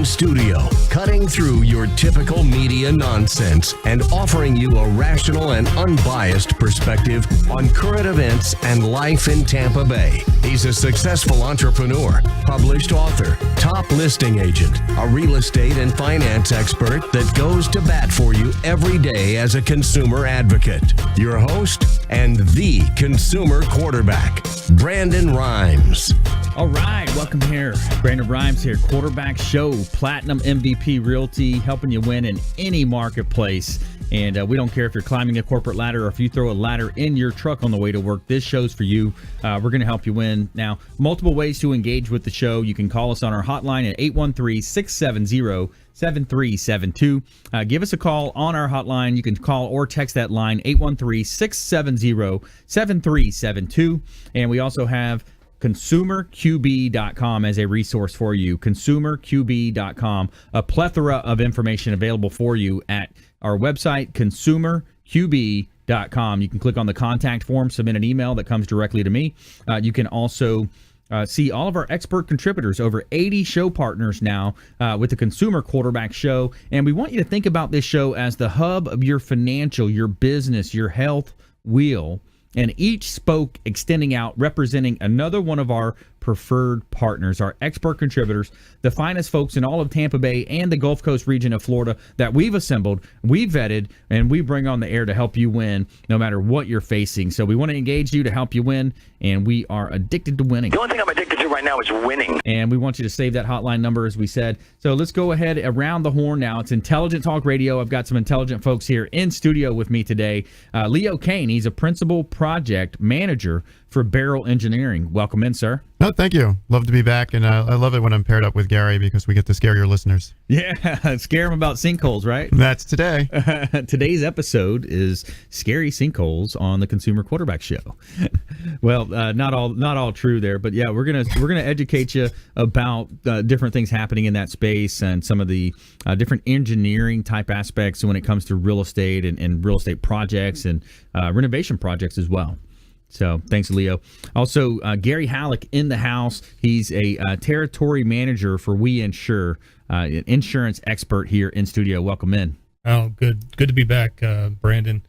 in studio, cutting through your typical media nonsense and offering you a rational and unbiased perspective on current events and life in Tampa Bay. He's a successful entrepreneur, published author, top listing agent, a real estate and finance expert that goes to bat for you every day as a consumer advocate. Your host and the consumer quarterback, Brandon Rhymes. All right, welcome here. Brandon Rhymes here, Quarterback Show, Platinum MVP Realty, helping you win in any marketplace. And we don't care if you're climbing a corporate ladder or if you throw a ladder in your truck on the way to work. This show's for you. We're going to help you win. Now, multiple ways to engage with the show. You can call us on our hotline at 813-670-7372. Give us a call on our hotline. You can call or text that line, 813-670-7372. And we also have consumerqb.com as a resource for you. Consumerqb.com, a plethora of information available for you at our website, consumerqb.com. You can click on the contact form, submit an email that comes directly to me. You can also see all of our expert contributors, over 80 show partners now with the Consumer Quarterback Show. And we want you to think about this show as the hub of your financial, your business, your health wheel. And each spoke extending out, representing another one of our preferred partners, our expert contributors, the finest folks in all of Tampa Bay and the Gulf Coast region of Florida that we've assembled, we've vetted, and we bring on the air to help you win no matter what you're facing. So we want to engage you to help you win, and we are addicted to winning. The only thing I'm addicted to right now is winning. And we want you to save that hotline number, as we said. So let's go ahead around the horn now. It's Intelligent Talk Radio. I've got some intelligent folks here in studio with me today. Leo Cannyn, he's a principal project manager for Beryl Engineering. Welcome in, sir. No, thank you. Love to be back, and I love it when I'm paired up with Gary because we get to scare your listeners. Yeah, scare them about sinkholes, right? That's today. Today's episode is scary sinkholes on the Consumer Quarterback Show. Well, not all true there, but yeah, we're gonna educate you about different things happening in that space and some of the different engineering type aspects when it comes to real estate and real estate projects and renovation projects as well. So thanks, Leo. Also, Gary Hallock in the house. He's a territory manager for WeInsure, an insurance expert here in studio. Welcome in. Oh, good to be back, Brandon.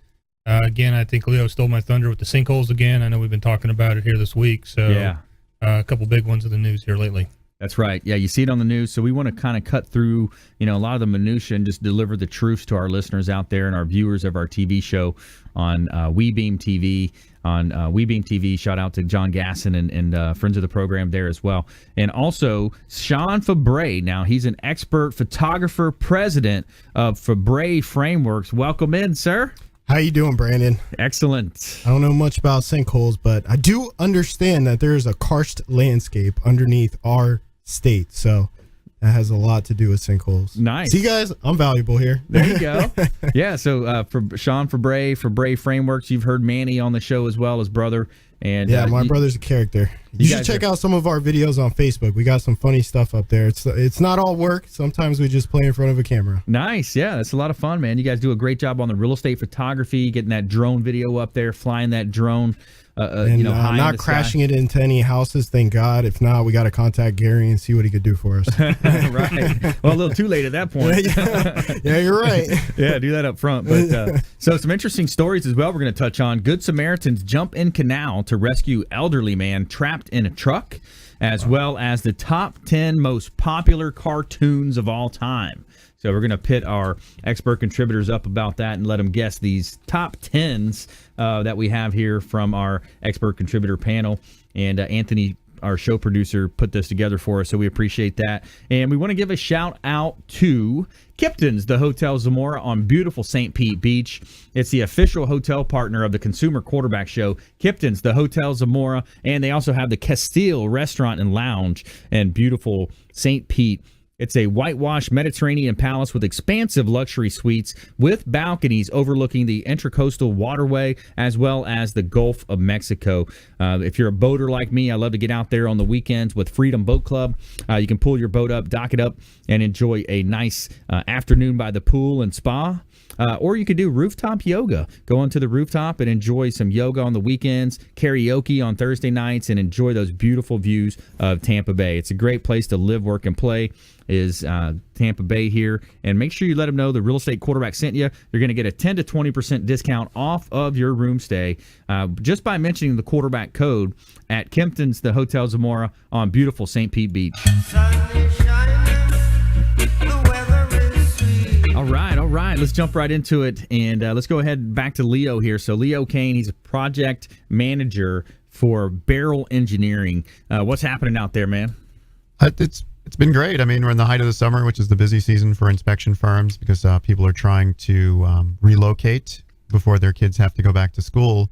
Again, I think Leo stole my thunder with the sinkholes again. I know we've been talking about it here this week. So yeah, a couple big ones in the news here lately. That's right. Yeah, you see it on the news. So we want to kind of cut through, a lot of the minutia and just deliver the truths to our listeners out there and our viewers of our TV show on WeBeam TV. On WeBeam TV, shout out to John Gasson and friends of the program there as well. And also Sean Febre. Now, he's an expert photographer, president of Febre Frameworks. Welcome in, sir. How you doing, Brandon? Excellent. I don't know much about sinkholes, but I do understand that there is a karst landscape underneath our state, so that has a lot to do with sinkholes. Nice. See, guys, I'm valuable here. There you go. Yeah, so for Sean Febre Frameworks, you've heard Manny on the show as well, his brother. And yeah, my brother's a character. You should check out some of our videos on Facebook. We got some funny stuff up there. It's not all work. Sometimes we just play in front of a camera. Nice. Yeah, that's a lot of fun, man. You guys do a great job on the real estate photography, getting that drone video up there, flying that drone. High not crashing it into any houses, thank God. If not, we got to contact Gary and see what he could do for us. Right. Well, a little too late at that point. Yeah, you're right. Yeah, do that up front. But so some interesting stories as well we're going to touch on. Good Samaritans jump in canal to rescue elderly man trapped in a truck, as well as the top 10 most popular cartoons of all time. So we're going to pit our expert contributors up about that and let them guess these top 10s that we have here from our expert contributor panel. And Anthony, our show producer, put this together for us, so we appreciate that. And we want to give a shout out to Kipton's, the Hotel Zamora on beautiful St. Pete Beach. It's the official hotel partner of the Consumer Quarterback Show. Kipton's, the Hotel Zamora, and they also have the Castile Restaurant and Lounge in beautiful St. Pete. It's a whitewashed Mediterranean palace with expansive luxury suites with balconies overlooking the Intracoastal Waterway as well as the Gulf of Mexico. If you're a boater like me, I love to get out there on the weekends with Freedom Boat Club. You can pull your boat up, dock it up, and enjoy a nice afternoon by the pool and spa. Or you could do rooftop yoga. Go onto the rooftop and enjoy some yoga on the weekends, karaoke on Thursday nights, and enjoy those beautiful views of Tampa Bay. It's a great place to live, work, and play is Tampa Bay here. And make sure you let them know the real estate quarterback sent you. You're going to get a 10 to 20% discount off of your room stay just by mentioning the quarterback code at Kempton's, the Hotel Zamora on beautiful St. Pete Beach. All right. Let's jump right into it, and let's go ahead back to Leo here. So Leo Cannyn, he's a project manager for Beryl Engineering. What's happening out there, man? It's been great. I mean, we're in the height of the summer, which is the busy season for inspection firms because people are trying to relocate before their kids have to go back to school.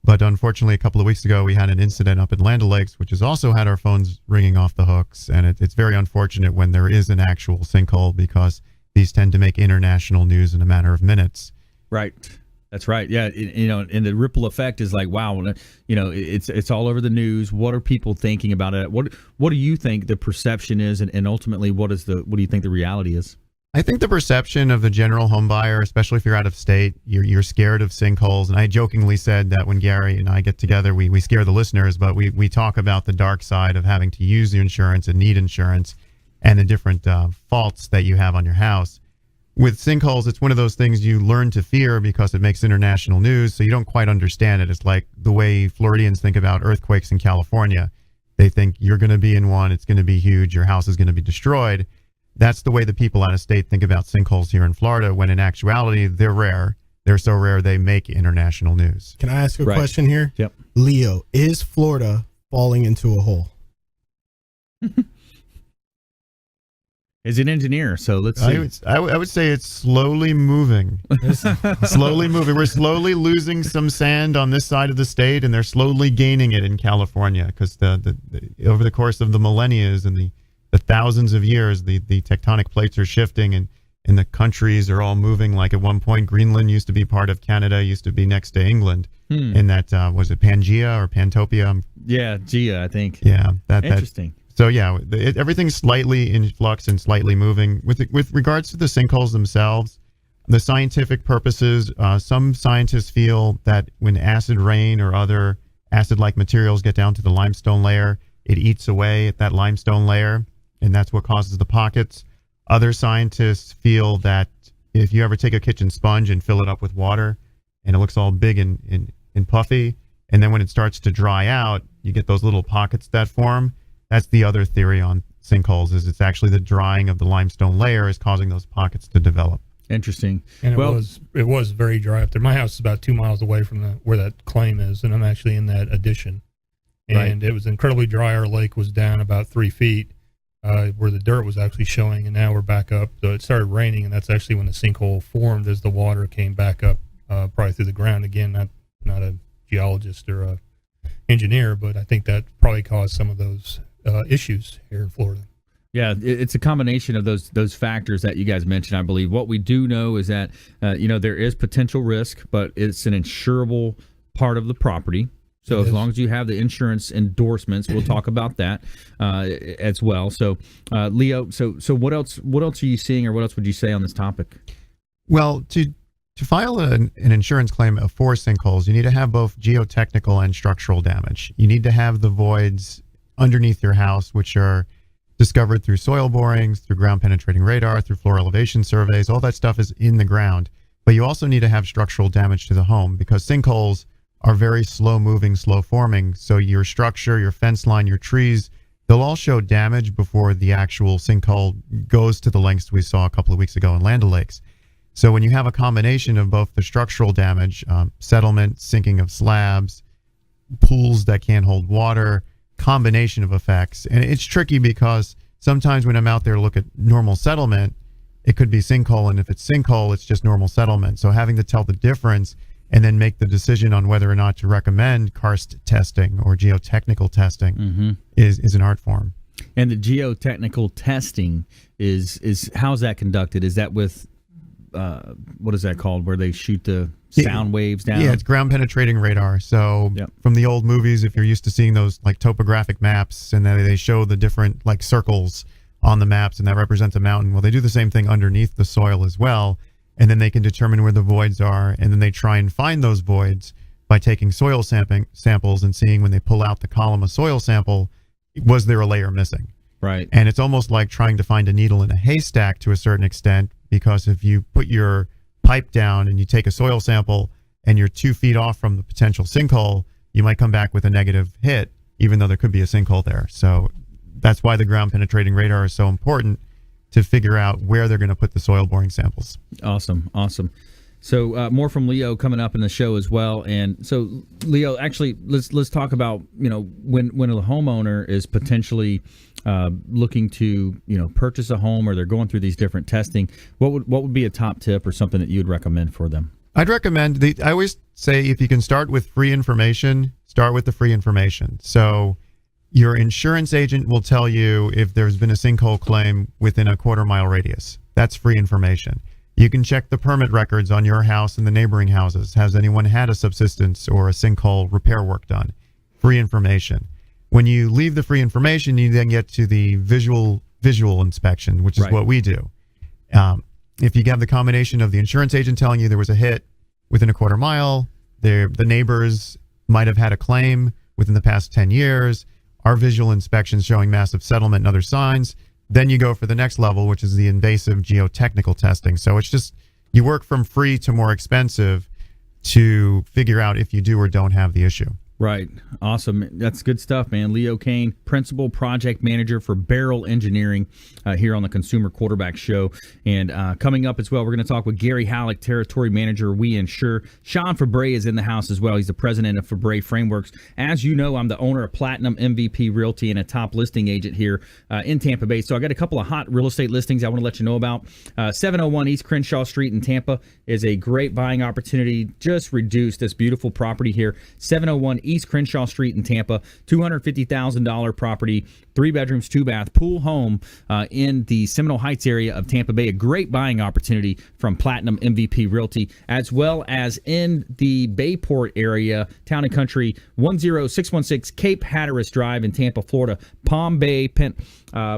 But unfortunately, a couple of weeks ago, we had an incident up in Land O'Lakes, which has also had our phones ringing off the hooks. And it's very unfortunate when there is an actual sinkhole because these tend to make international news in a matter of minutes. Right. That's right. Yeah. And the ripple effect is like, wow, it's all over the news. What are people thinking about it? What do you think the perception is? And ultimately, what do you think the reality is? I think the perception of the general home buyer, especially if you're out of state, you're scared of sinkholes. And I jokingly said that when Gary and I get together, we scare the listeners, but we talk about the dark side of having to use the insurance and need insurance and the different faults that you have on your house. With sinkholes, it's one of those things you learn to fear because it makes international news, so you don't quite understand it. It's like the way Floridians think about earthquakes in California. They think you're going to be in one, it's going to be huge, your house is going to be destroyed. That's the way the people out of state think about sinkholes here in Florida, when in actuality, they're rare. They're so rare, they make international news. Can I ask a question here? Yep. Leo, is Florida falling into a hole? Is an engineer, so let's see. I would say it's slowly moving. Slowly moving. We're slowly losing some sand on this side of the state, and they're slowly gaining it in California because the over the course of the millennia and the thousands of years, the tectonic plates are shifting, and the countries are all moving. Like at one point, Greenland used to be part of Canada, used to be next to England. And that, was it Pangea or Pantopia? Yeah, Gia, I think. Yeah. Interesting. So yeah, everything's slightly in flux and slightly moving. With regards to the sinkholes themselves, the scientific purposes, some scientists feel that when acid rain or other acid-like materials get down to the limestone layer, it eats away at that limestone layer, and that's what causes the pockets. Other scientists feel that if you ever take a kitchen sponge and fill it up with water, and it looks all big and puffy, and then when it starts to dry out, you get those little pockets that form. That's the other theory on sinkholes, is it's actually the drying of the limestone layer is causing those pockets to develop. Interesting. And it was very dry up there. My house is about 2 miles away from where that claim is, and I'm actually in that addition. And It was incredibly dry. Our lake was down about 3 feet where the dirt was actually showing, and now we're back up. So it started raining, and that's actually when the sinkhole formed as the water came back up probably through the ground. Again, not a geologist or a engineer, but I think that probably caused some of those issues here in Florida. Yeah, it's a combination of those factors that you guys mentioned, I believe. What we do know is that, there is potential risk, but it's an insurable part of the property. So as long as you have the insurance endorsements, we'll talk about that as well. So, Leo, so what else are you seeing, or what else would you say on this topic? Well, to file an insurance claim for sinkholes, you need to have both geotechnical and structural damage. You need to have the voids underneath your house, which are discovered through soil borings, through ground penetrating radar, through floor elevation surveys. All that stuff is in the ground. But you also need to have structural damage to the home, because sinkholes are very slow moving, slow forming. So your structure, your fence line, your trees, they'll all show damage before the actual sinkhole goes to the lengths we saw a couple of weeks ago in Land O'Lakes. So when you have a combination of both the structural damage, settlement, sinking of slabs, pools that can't hold water, combination of effects. And it's tricky because sometimes when I'm out there to look at normal settlement, it could be sinkhole, and if it's sinkhole, it's just normal settlement. So having to tell the difference and then make the decision on whether or not to recommend karst testing or geotechnical testing is an art form. And the geotechnical testing is how's that conducted? Is that with what is that called, where they shoot the sound waves down? Yeah, it's ground penetrating radar. So from the old movies, if you're used to seeing those like topographic maps, and then they show the different like circles on the maps, and that represents a mountain. Well, they do the same thing underneath the soil as well. and then they can determine where the voids are, and then they try and find those voids by taking soil samples and seeing when they pull out the column of soil sample, was there a layer missing? Right. And it's almost like trying to find a needle in a haystack to a certain extent, because if you put your pipe down and you take a soil sample and you're 2 feet off from the potential sinkhole, you might come back with a negative hit, even though there could be a sinkhole there. So that's why the ground penetrating radar is so important, to figure out where they're going to put the soil boring samples. Awesome. So more from Leo coming up in the show as well. And so, Leo, actually, let's talk about, when a homeowner is potentially looking to purchase a home, or they're going through these different testing. What would be a top tip or something that you'd recommend for them? I'd recommend I always say, if you can start with free information, start with the free information. So your insurance agent will tell you if there's been a sinkhole claim within a quarter-mile radius. That's free information. You can check the permit records on your house and the neighboring houses. Has anyone had a subsidence or a sinkhole repair work done? Free information. When you leave the free information, you then get to the visual inspection, which is right. what we do. If you have the combination of the insurance agent telling you there was a hit within a quarter mile, the neighbors might have had a claim within the past 10 years, our visual inspections showing massive settlement and other signs, then you go for the next level, which is the invasive geotechnical testing. So it's just, you work from free to more expensive to figure out if you do or don't have the issue. Right. Awesome. That's good stuff, man. Leo Cannyn, Principal Project Manager for Beryl Engineering here on the Consumer Quarterback Show. And coming up as well, we're going to talk with Gary Hallock, Territory Manager, WeInsure. Sean Febre is in the house as well. He's the president of Febre Frameworks. As you know, I'm the owner of Platinum MVP Realty and a top listing agent here in Tampa Bay. So I got a couple of hot real estate listings I want to let you know about. 701 East Crenshaw Street in Tampa is a great buying opportunity. Just reduced this beautiful property here. 701 East Crenshaw Street in Tampa, $250,000 property, 3 bedrooms, 2 bath, pool home in the Seminole Heights area of Tampa Bay. A great buying opportunity from Platinum MVP Realty, as well as in the Bayport area, Town and Country, 10616 Cape Hatteras Drive in Tampa, Florida, Palm Bay,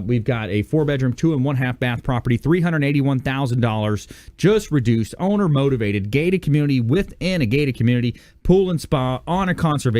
we've got a 4-bedroom, 2 and 1/2 bath property, $381,000, just reduced, owner motivated, gated community within a gated community, pool and spa on a conservation.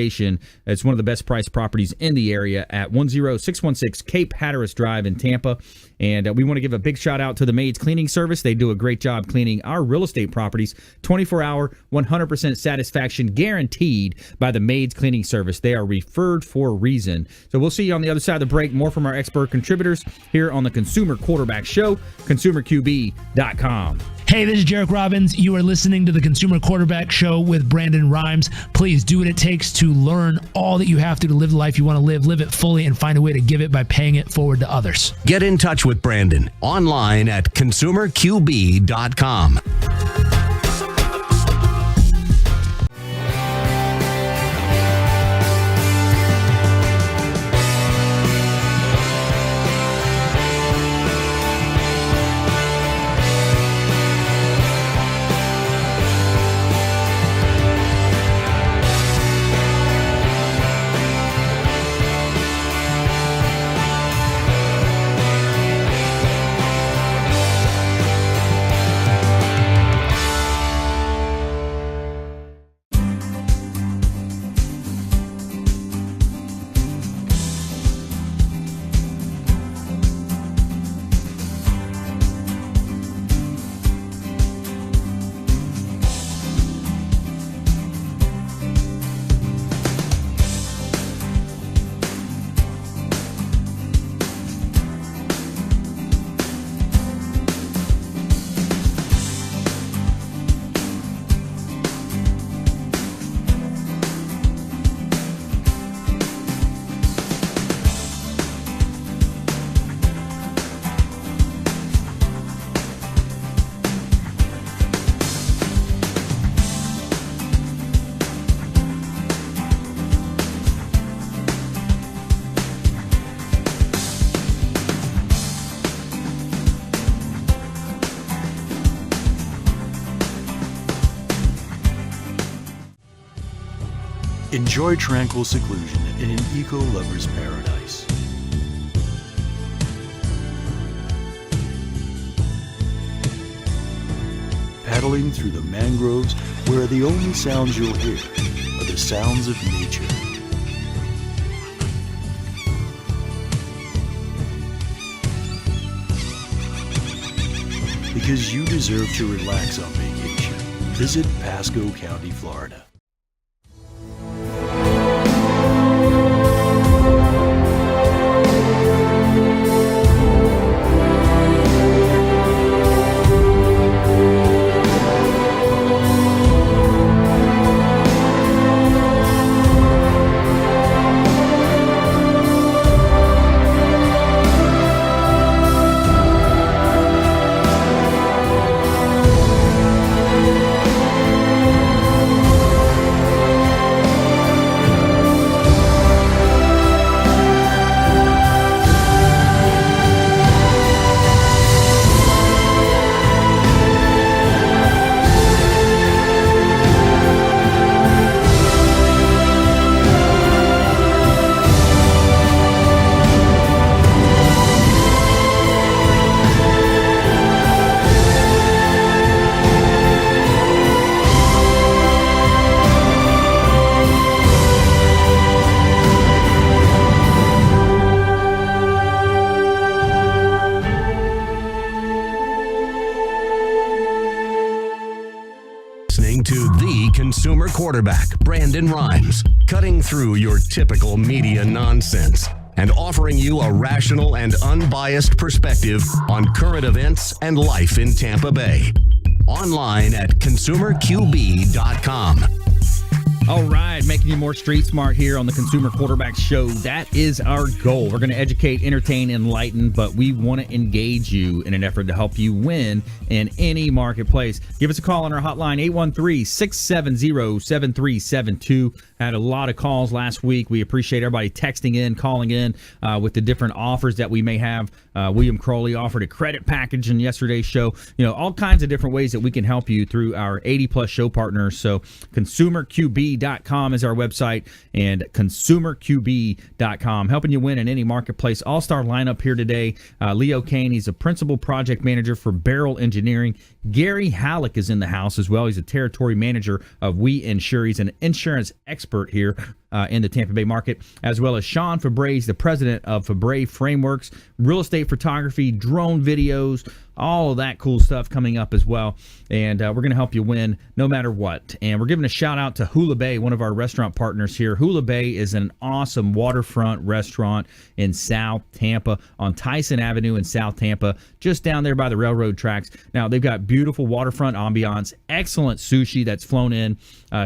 It's one of the best priced properties in the area at 10616 Cape Hatteras Drive in Tampa. And we want to give a big shout out to the Maids Cleaning Service. They do a great job cleaning our real estate properties. 24-hour, 100% satisfaction guaranteed by the Maids Cleaning Service. They are referred for a reason. So we'll see you on the other side of the break. More from our expert contributors here on the Consumer Quarterback Show, consumerqb.com. Hey, this is Jarek Robbins. You are listening to the Consumer Quarterback Show with Brandon Rhymes. Please do what it takes to learn all that you have to live the life you want to live it fully, and find a way to give it by paying it forward to others. Get in touch with Brandon online at consumerqb.com. Enjoy tranquil seclusion in an eco-lover's paradise. paddling through the mangroves where the only sounds you'll hear are the sounds of nature. Because you deserve to relax on vacation, visit Pasco County, Florida. Listening to the consumer quarterback, Brandon Rhymes, cutting through your typical media nonsense and offering you a rational and unbiased perspective on current events and life in Tampa Bay. Online at consumerqb.com. All right, making you more street smart here on the Consumer Quarterback Show. That is our goal. We're going to educate, entertain, enlighten, but we want to engage you in an effort to help you win in any marketplace. Give us a call on our hotline, 813-670-7372. Had a lot of calls last week. We appreciate everybody texting in, calling in with the different offers that we may have. William Crowley offered a credit package in yesterday's show. You know, all kinds of different ways that we can help you through our 80-plus show partners. So consumerqb.com is our website, and consumerqb.com, helping you win in any marketplace. All-star lineup here today. Leo Cannyn, he's a principal project manager for Beryl Engineering. Gary Hallock is in the house as well. He's a territory manager of WeInsure. He's an insurance expert here in the Tampa Bay market, as well as Sean Febre, the president of Febre Frameworks, real estate photography, drone videos, all of that cool stuff coming up as well. And we're going to help you win no matter what. And we're giving a shout out to Hula Bay, one of our restaurant partners here. Hula Bay is an awesome waterfront restaurant in South Tampa on Tyson Avenue in South Tampa, just down there by the railroad tracks. Now, they've got beautiful waterfront ambiance, excellent sushi that's flown in,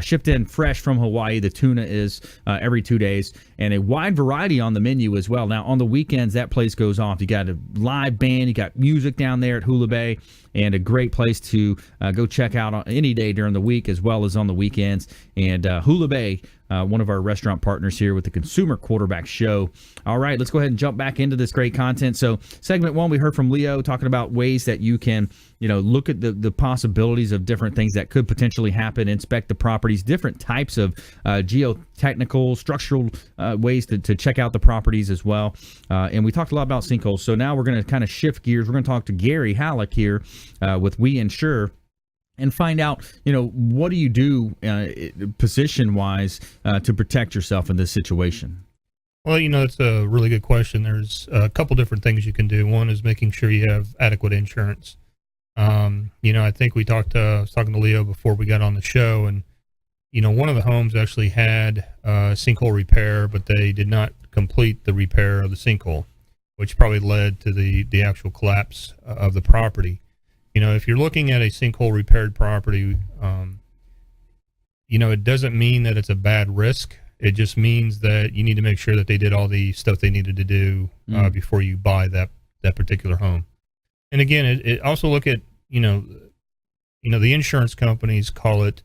shipped in fresh from Hawaii. The tuna is every 2 days, and a wide variety on the menu as well. Now, on the weekends, that place goes off. You got a live band, you got music down there at Hula Bay, and a great place to go check out on any day during the week as well as on the weekends. And Hula Bay, one of our restaurant partners here with the Consumer Quarterback Show. All right, let's go ahead and jump back into this great content. So segment one, we heard from Leo talking about ways that you can, you know, look at the possibilities of different things that could potentially happen, inspect the properties, different types of geotechnical, structural ways to check out the properties as well. And we talked a lot about sinkholes. So now we're going to kind of shift gears. We're going to talk to Gary Hallock here with WeInsure, and find out, you know, what do you do position-wise to protect yourself in this situation? Well, you know, that's a really good question. There's a couple different things you can do. One is making sure you have adequate insurance. You know, I think I was talking to Leo before we got on the show, and, you know, one of the homes actually had sinkhole repair, but they did not complete the repair of the sinkhole, which probably led to the actual collapse of the property. You know, if you're looking at a sinkhole repaired property, you know, it doesn't mean that it's a bad risk. It just means that you need to make sure that they did all the stuff they needed to do before you buy that particular home. And again, it also look at, you know, the insurance companies call it,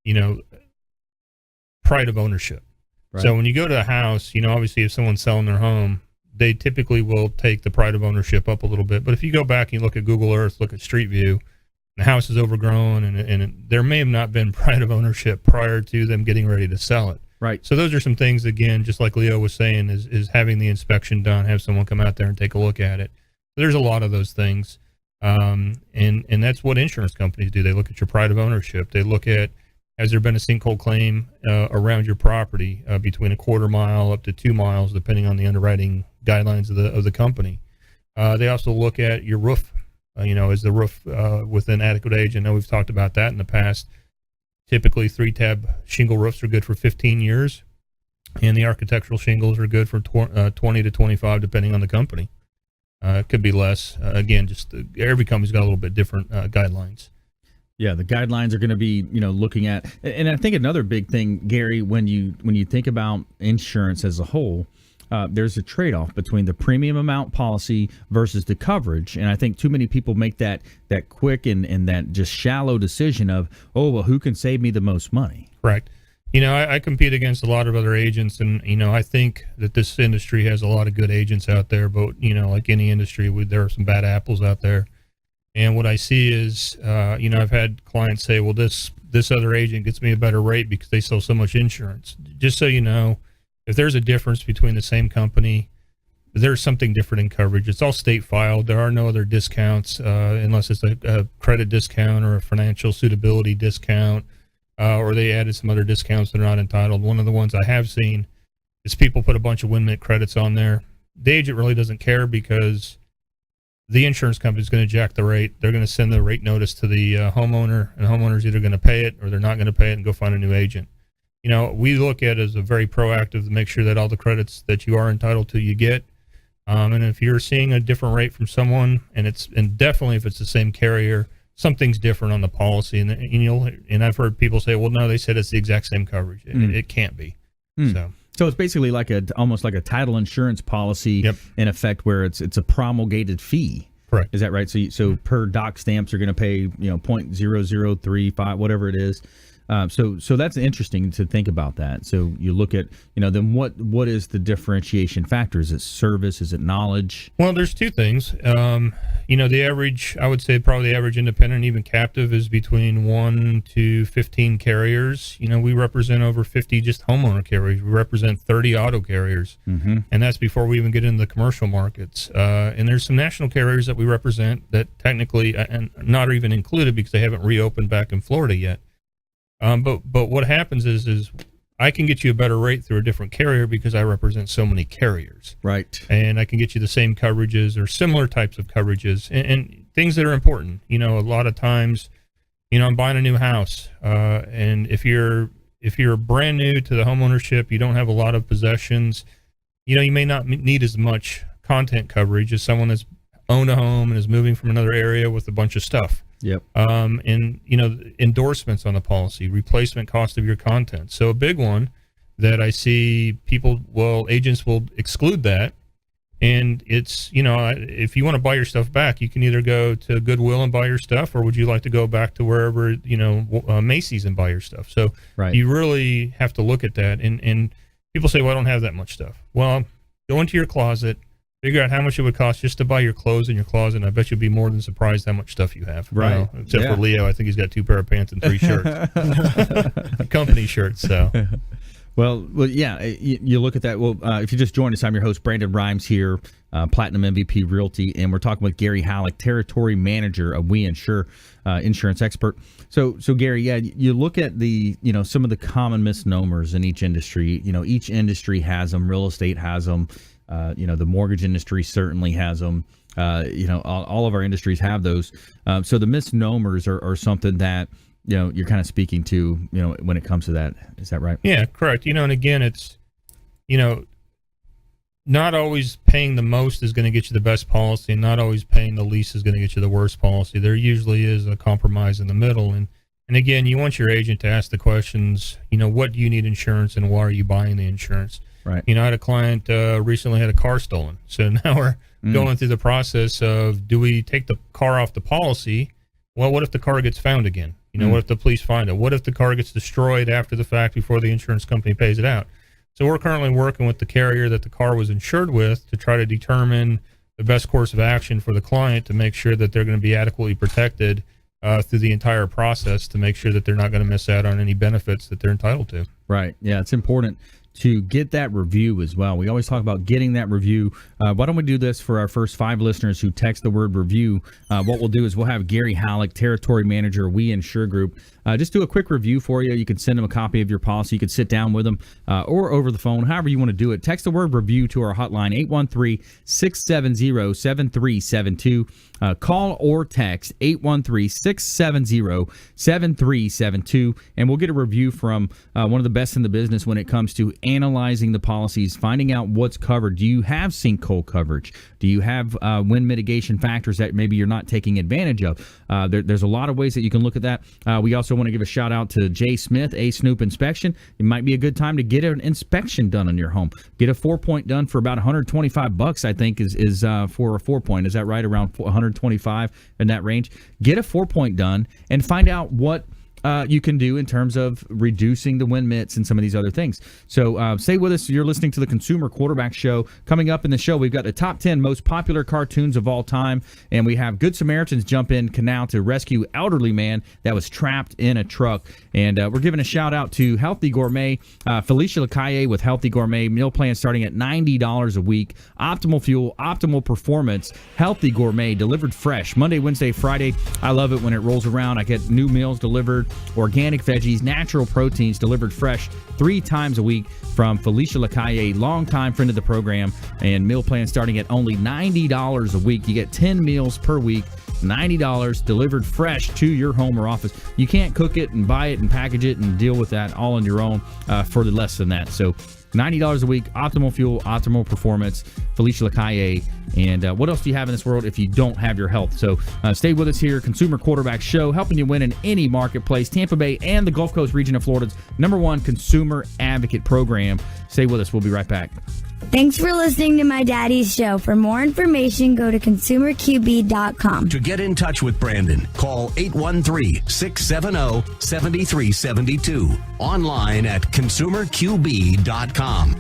you know, pride of ownership. Right. So when you go to a house, you know, obviously if someone's selling their home, they typically will take the pride of ownership up a little bit. But if you go back and you look at Google Earth, look at Street View, the house is overgrown, and there may have not been pride of ownership prior to them getting ready to sell it. Right. So those are some things, again, just like Leo was saying, is having the inspection done, have someone come out there and take a look at it. There's a lot of those things. And that's what insurance companies do. They look at your pride of ownership. They look at, has there been a sinkhole claim around your property between a quarter mile up to 2 miles, depending on the underwriting guidelines of the company. They also look at your roof. Is the roof within adequate age? I know we've talked about that in the past. Typically, 3-tab shingle roofs are good for 15 years, and the architectural shingles are good for 20 to 25, depending on the company. It could be less. Again, just every company's got a little bit different guidelines. Yeah, the guidelines are going to be, looking at, and I think another big thing, Gary, when you think about insurance as a whole, there's a trade-off between the premium amount policy versus the coverage, and I think too many people make that quick and that just shallow decision of, who can save me the most money? Correct. I compete against a lot of other agents, and I think that this industry has a lot of good agents out there, but like any industry, there are some bad apples out there. And what I see is, I've had clients say, well, this other agent gets me a better rate because they sell so much insurance. Just so you know, if there's a difference between the same company, there's something different in coverage. It's all state filed. There are no other discounts unless it's a credit discount or a financial suitability discount, or they added some other discounts that are not entitled. One of the ones I have seen is people put a bunch of win-mint credits on there. The agent really doesn't care because the insurance company is going to jack the rate. They're going to send the rate notice to the homeowner, and the homeowner's either going to pay it or they're not going to pay it and go find a new agent. We look at it as a very proactive to make sure that all the credits that you are entitled to, you get. And if you're seeing a different rate from someone, and definitely if it's the same carrier, something's different on the policy. And I've heard people say, well, no, they said it's the exact same coverage. It can't be. So it's basically almost like a title insurance policy. Yep. In effect, where it's a promulgated fee. Correct. Is that right? So per doc stamps are going to pay 0.0035, whatever it is. So that's interesting to think about that. So you look at then what is the differentiation factor? Is it service? Is it knowledge? Well, there's two things. The average, I would say probably the average independent, even captive, is between 1 to 15 carriers. We represent over 50 just homeowner carriers. We represent 30 auto carriers, and that's before we even get into the commercial markets. And there's some national carriers that we represent that technically, and not even included because they haven't reopened back in Florida yet. But what happens is I can get you a better rate through a different carrier because I represent so many carriers. Right. And I can get you the same coverages or similar types of coverages and things that are important. A lot of times, I'm buying a new house, and if you're brand new to the homeownership, you don't have a lot of possessions, you may not need as much content coverage as someone that's owned a home and is moving from another area with a bunch of stuff. Yep. And endorsements on the policy, replacement cost of your content. So a big one that I see agents will exclude that. And it's, if you want to buy your stuff back, you can either go to Goodwill and buy your stuff, or would you like to go back to wherever, Macy's and buy your stuff? So right. You really have to look at that. And people say, well, I don't have that much stuff. Well, go into your closet, figure out how much it would cost just to buy your clothes in your closet, and I bet you'll be more than surprised how much stuff you have. Right. Except for Leo, I think he's got 2 pair of pants and 3 shirts. Company shirts, so. Well, yeah, you look at that. Well, if you just joined us, I'm your host, Brandon Rhymes here, Platinum MVP Realty, and we're talking with Gary Hallock, Territory Manager of WeInsure, insurance expert. So Gary, yeah, you look at the, some of the common misnomers in each industry. Each industry has them. Real estate has them. The mortgage industry certainly has them. All of our industries have those. So the misnomers are something that, you're kind of speaking to, when it comes to that. Is that right? Yeah, correct. And again, it's, not always paying the most is going to get you the best policy, and not always paying the least is going to get you the worst policy. There usually is a compromise in the middle. And again, you want your agent to ask the questions, what do you need insurance and why are you buying the insurance? Right. I had a client recently had a car stolen. So now we're going through the process of, do we take the car off the policy? Well, what if the car gets found again? What if the police find it? What if the car gets destroyed after the fact before the insurance company pays it out? So we're currently working with the carrier that the car was insured with to try to determine the best course of action for the client to make sure that they're going to be adequately protected through the entire process, to make sure that they're not going to miss out on any benefits that they're entitled to. Right. Yeah, it's important. to get that review as well. We always talk about getting that review. Why don't we do this for our first 5 listeners who text the word review? What we'll do is we'll have Gary Hallock, Territory Manager, WeInsure Group, just do a quick review for you. You can send them a copy of your policy. You can sit down with them or over the phone, however you want to do it. Text the word review to our hotline, 813-670-7372. Call or text 813-670-7372, and we'll get a review from one of the best in the business when it comes to analyzing the policies, finding out what's covered. Do you have sinkhole coverage? Do you have wind mitigation factors that maybe you're not taking advantage of? There's a lot of ways that you can look at that. We also want to give a shout out to Jay Smith, A Snoop Inspection. It might be a good time to get an inspection done on your home. Get a 4-point done for about $125, I think, is for a 4-point. Is that right? Around 125 in that range. Get a 4-point done and find out what you can do in terms of reducing the wind mitts and some of these other things. So stay with us. You're listening to the Consumer Quarterback Show. Coming up in the show, we've got the top 10 most popular cartoons of all time, and we have Good Samaritans jump in canal to rescue elderly man that was trapped in a truck. And we're giving a shout out to Healthy Gourmet, Felicia Lacaille with Healthy Gourmet meal plan starting at $90 a week. Optimal fuel, optimal performance. Healthy Gourmet delivered fresh Monday, Wednesday, Friday. I love it when it rolls around. I get new meals delivered. Organic veggies, natural proteins delivered fresh 3 times a week from Felicia Lacaille, longtime friend of the program, and meal plan starting at only $90 a week. You get 10 meals per week, $90 delivered fresh to your home or office. You can't cook it and buy it and package it and deal with that all on your own for less than that. So $90 a week, optimal fuel, optimal performance, Felicia Lacaille. And what else do you have in this world if you don't have your health? So stay with us here. Consumer Quarterback Show, helping you win in any marketplace. Tampa Bay and the Gulf Coast region of Florida's #1 consumer advocate program. Stay with us. We'll be right back. Thanks for listening to my daddy's show. For more information, go to consumerqb.com. To get in touch with Brandon, call 813-670-7372. Online at consumerqb.com.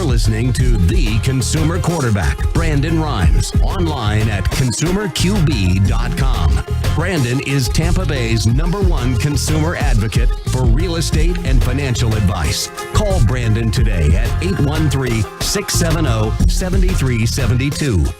Listening to The Consumer Quarterback, Brandon Rhymes, online at consumerqb.com. Brandon is Tampa Bay's #1 consumer advocate for real estate and financial advice. Call Brandon Brandon today at 813-670-7372.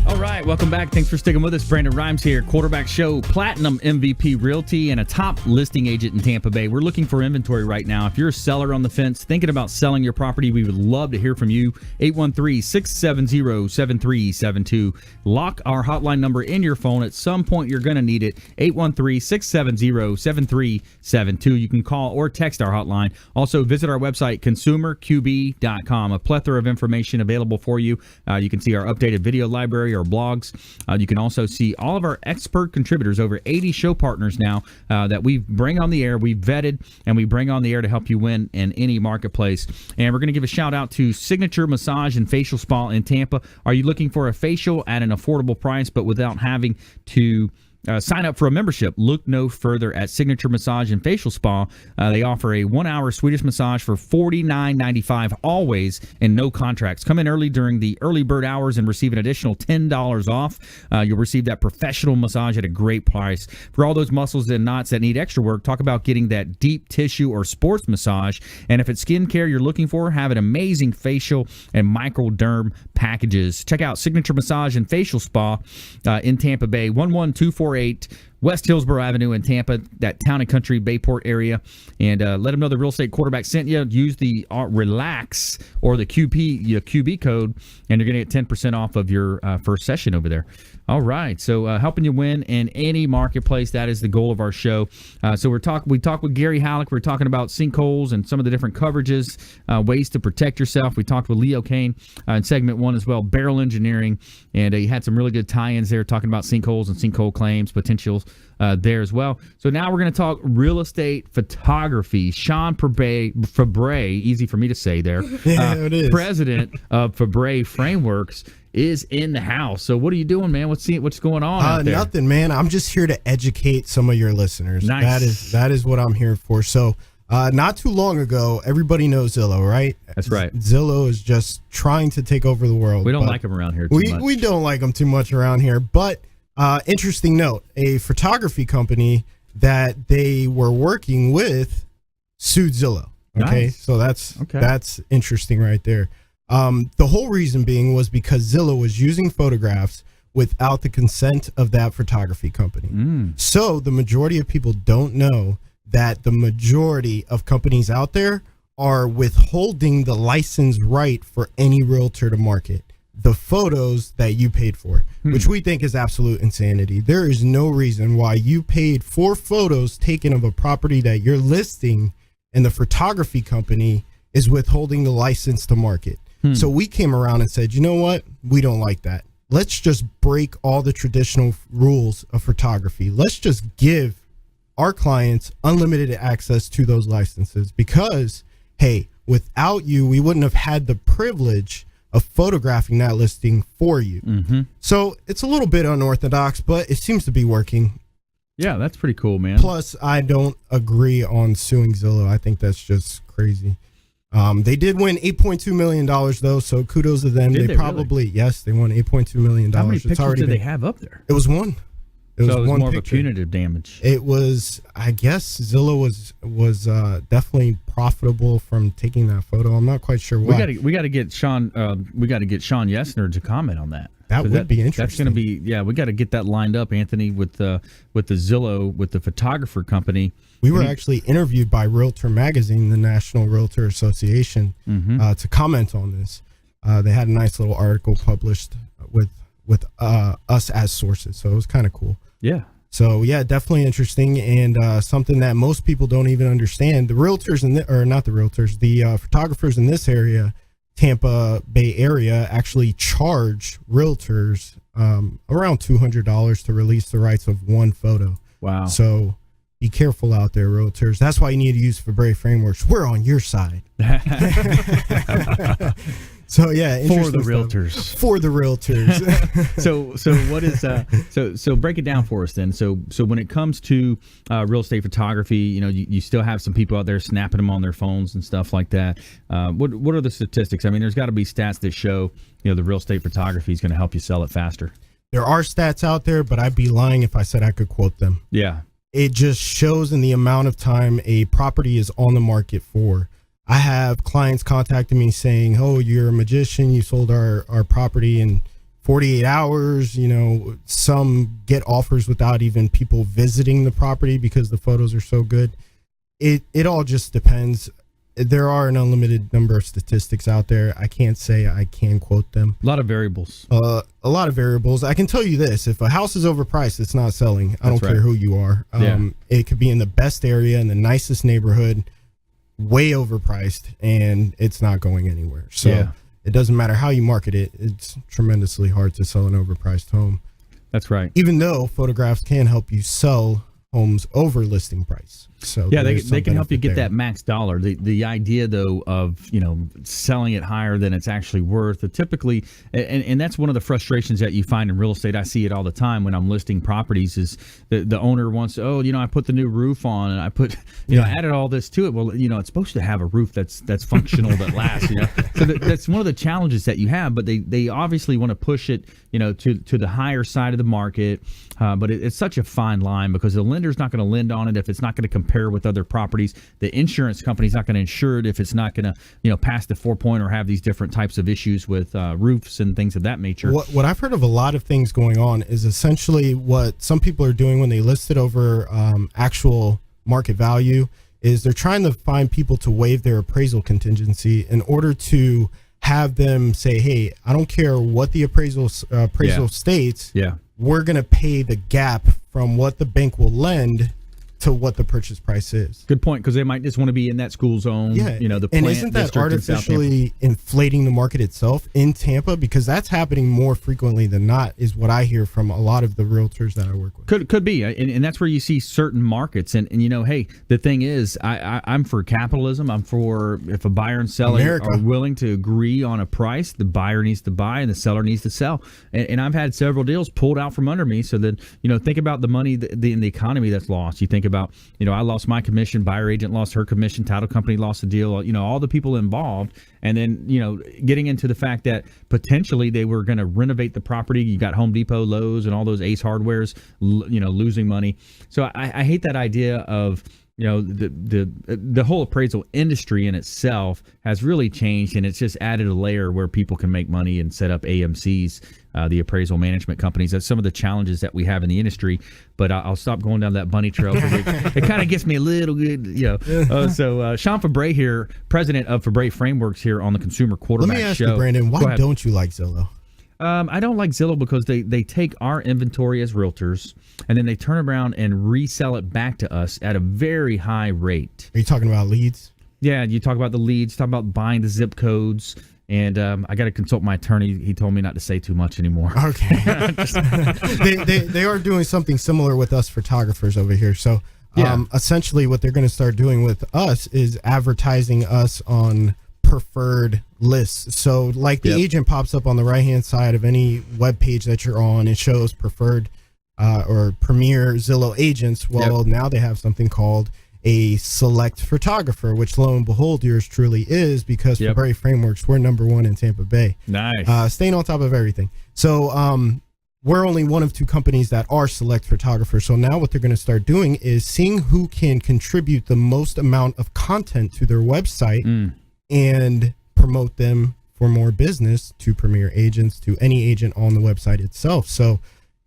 All right, welcome back. Thanks for sticking with us. Brandon Rhymes here, Quarterback Show, Platinum MVP Realty, and a top listing agent in Tampa Bay. We're looking for inventory right now. If you're a seller on the fence, thinking about selling your property, we would love to hear from you. 813-670-7372. Lock our hotline number in your phone. At some point, you're going to need it. 813-670-7372. You can call or text our hotline. Also, visit our website, consumerqb.com. A plethora of information available for you. You can see our updated video library, our blogs. You can also see all of our expert contributors, over 80 show partners now that we bring on the air, we vetted, and we bring on the air to help you win in any marketplace. And we're going to give a shout out to Signature Massage and Facial Spa in Tampa. Are you looking for a facial at an affordable price but without having to sign up for a membership? Look no further at Signature Massage and Facial Spa. They offer a 1-hour Swedish massage for $49.95 always, and no contracts. Come in early during the early bird hours and receive an additional $10 off. You'll receive that professional massage at a great price. For all those muscles and knots that need extra work, talk about getting that deep tissue or sports massage. And if it's skincare you're looking for, have an amazing facial and microderm packages. Check out Signature Massage and Facial Spa in Tampa Bay, 11248 West Hillsborough Avenue in Tampa, that Town and Country Bayport area. And let them know the Real Estate Quarterback sent you. Use the RELAX or the QB code, and you're going to get 10% off of your first session over there. All right, so helping you win in any marketplace, that is the goal of our show. So we talked with Gary Hallock. We're talking about sinkholes and some of the different coverages, ways to protect yourself. We talked with Leo Cannyn in segment 1 as well, Beryl Engineering, and he had some really good tie-ins there talking about sinkholes and sinkhole claims, potentials there as well. So now we're going to talk real estate photography. Sean Febre, easy for me to say there, it is. President of Febre Frameworks, is in the house. So what are you doing, man? What's going on out there? Nothing, man. I'm just here to educate some of your listeners. Nice. That is what I'm here for. So not too long ago, everybody knows Zillow, right? That's right. Zillow is just trying to take over the world. We don't like them around here too much. We don't like them too much around here. But interesting note, a photography company that they were working with sued Zillow. Okay, Nice. So that's interesting right there. The whole reason being was because Zillow was using photographs without the consent of that photography company. So the majority of people don't know that the majority of companies out there are withholding the license right for any realtor to market the photos that you paid for, which we think is absolute insanity. There is no reason why you paid for photos taken of a property that you're listing and the photography company is withholding the license to market. So we came around and said, you know what? We don't like that. Let's just break all the traditional rules of photography. Let's just give our clients unlimited access to those licenses because, hey, without you, we wouldn't have had the privilege of photographing that listing for you. So it's a little bit unorthodox, but it seems to be working. Yeah, that's pretty cool, man. Plus, I don't agree on suing Zillow. I think that's just crazy. They did win $8.2 million, though, so kudos to them. Did they probably? really? Yes, they won $8.2 million. How many pictures did they have up there? It was one. It was one more of a picture. punitive damage. It was, I guess, Zillow was definitely profitable from taking that photo. I'm not quite sure why. We got to get Sean. We got to get Sean Yesner to comment on that. That would be interesting. That's going to be, yeah. We got to get that lined up, Anthony, with the Zillow, with the photographer company. We were actually interviewed by Realtor Magazine, the National Realtor Association, to comment on this. They had a nice little article published with us as sources, so it was kind of cool. Yeah. So yeah, definitely interesting, and something that most people don't even understand. The realtors the photographers in this area, Tampa Bay area, actually charge realtors around $200 to release the rights of one photo. Wow. So be careful out there, realtors. That's why you need to use Febre Frameworks. We're on your side. So yeah, for the realtors. For the realtors. So what is so break it down for us then. So when it comes to real estate photography, you still have some people out there snapping them on their phones and stuff like that. What are the statistics? I mean, there's got to be stats that show the real estate photography is going to help you sell it faster. There are stats out there, but I'd be lying if I said I could quote them. Yeah. It just shows in the amount of time a property is on the market for. I have clients contacting me saying, "Oh, you're a magician. You sold our property in 48 hours." You know, some get offers without even people visiting the property because the photos are so good. It all just depends. There are an unlimited number of statistics out there. I can't say I can quote them. A lot of variables. A lot of variables. I can tell you this: if a house is overpriced, it's not selling. I don't care who you are. It could be in the best area, in the nicest neighborhood, way overpriced, and it's not going anywhere. So it doesn't matter how you market it. It's tremendously hard to sell an overpriced home. That's right. Even though photographs can help you sell homes over listing price. So yeah, they can help you get that max dollar. The idea though of, you know, selling it higher than it's actually worth, typically, and that's one of the frustrations that you find in real estate. I see it all the time when I'm listing properties. Is the owner wants, oh, you know, I put the new roof on and I put, you know, added all this to it. Well, you know, it's supposed to have a roof that's functional, that lasts. You know, so that's one of the challenges that you have. But they obviously want to push it, you know, to the higher side of the market. But it's such a fine line because the lender's not going to lend on it if it's not going to compare with other properties. The insurance company's not going to insure it if it's not going to, you know, pass the 4-point or have these different types of issues with roofs and things of that nature. What I've heard of a lot of things going on is essentially what some people are doing when they list it over actual market value is they're trying to find people to waive their appraisal contingency in order to have them say, hey, I don't care what the appraisal states. Yeah. We're going to pay the gap from what the bank will lend to what the purchase price is. Good point, because they might just want to be in that school zone. Yeah, you know, the and plant isn't that district artificially inflating the market itself in Tampa? Because that's happening more frequently than not, is what I hear from a lot of the realtors that I work with. Could be, and that's where you see certain markets. And you know, hey, the thing is, I'm for capitalism. I'm for, if a buyer and seller are willing to agree on a price, the buyer needs to buy and the seller needs to sell. And I've had several deals pulled out from under me. So then, you know, think about the money in the economy that's lost. You think about, you know, I lost my commission, buyer agent lost her commission, title company lost the deal, you know, all the people involved. And then, you know, getting into the fact that potentially they were going to renovate the property. You got Home Depot, Lowe's, and all those Ace Hardwares, you know, losing money. So I hate that idea of, you know, the whole appraisal industry in itself has really changed, and it's just added a layer where people can make money and set up AMCs, the appraisal management companies. That's some of the challenges that we have in the industry. But I'll stop going down that bunny trail because it kind of gets me a little good, you know. So Sean Febre here, president of Febre Frameworks here on the Consumer Quarterback Show. Let me ask you, Brandon, why don't you like Zillow? I don't like Zillow because they take our inventory as realtors and then they turn around and resell it back to us at a very high rate. Are you talking about leads? Yeah, you talk about the leads, talk about buying the zip codes. And I got to consult my attorney. He told me not to say too much anymore. Okay. they are doing something similar with us photographers over here. So essentially what they're going to start doing with us is advertising us on preferred lists. So like the agent pops up on the right-hand side of any web page that you're on, it shows preferred or premier Zillow agents. Well, now they have something called a select photographer, which lo and behold, yours truly is, because for Febre Frameworks, we're #1 in Tampa Bay. Nice. Staying on top of everything. So we're only one of 2 companies that are select photographers. So now what they're going to start doing is seeing who can contribute the most amount of content to their website and promote them for more business to premier agents, to any agent on the website itself. So,